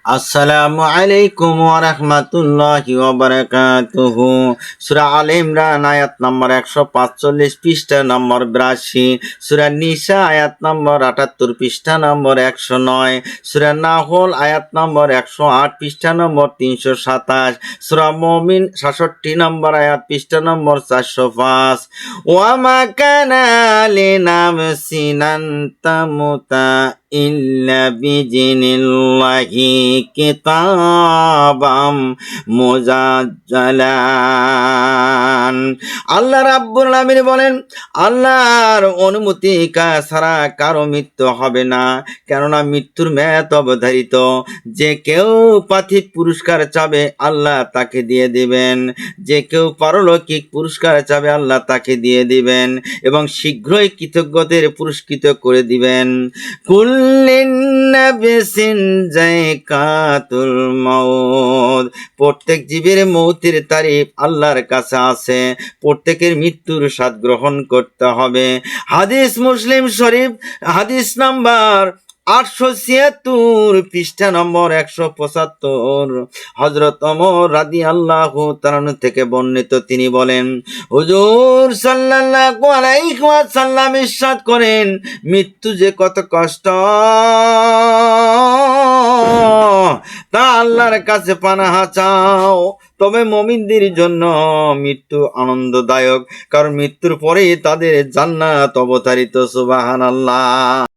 আসসালামু আলাইকুম ওয়া রাহমাতুল্লাহি ওয়া বারাকাতুহু। সূরা আলে ইমরান আয়াত নম্বর 145 পৃষ্ঠা নম্বর 82, সূরা নিসা আয়াত নম্বর 78 পৃষ্ঠা নম্বর 109, সূরা নাহল আয়াত নম্বর 108 পৃষ্ঠা নম্বর 327, সূরা মুমিন 66 নম্বর আয়াত পৃষ্ঠা নম্বর 405। ওয়া মা কানা লিনাফসিন আন তামুতা ইল্লা বিজিনিল্লাহি কিতাবাম মুজাজ্জালান। আল্লাহ রাব্বুল আলামিন বলেন, আল্লাহর অনুমতি ছাড়া কারো মৃত্যু হবে না, কেননা মৃত্যুর মেয়াদ অবধারিত। যে কেউ পার্থিব পুরস্কার চাবে আল্লাহ তাকে দিয়ে দিবেন, যে কেউ পারলৌকিক পুরস্কার চাবে আল্লাহ তাকে দিয়ে দিবেন এবং শীঘ্রই কৃতজ্ঞদের পুরস্কৃত করে দিবেন। কুল্লিন নাফসিন যায়কাতুল মাউত, প্রত্যেক জীবের মৌতের তারিখ আল্লাহর কাছে আছে, প্রত্যেকের মৃত্যুর স্বাদ গ্রহণ করতে হবে। হাদিস মুসলিম শরীফ হাদিস নাম্বার 876 পৃষ্ঠা নম্বর 175, হযরত ওমর রাদিয়াল্লাহু তাআলা থেকে বর্ণিত, তিনি বলেন, হুজুর সাল্লাল্লাহু আলাইহি ওয়াসাল্লাম ইরশাদ করেন, মৃত্যু যে কত কষ্ট তা আল্লাহর কাছে পানাহা চাও। তবে মুমিনদের জন্য মৃত্যু আনন্দদায়ক, কারণ মৃত্যুর পরেই তাদের জান্নাত অবধারিত। সুবহানাল্লাহ।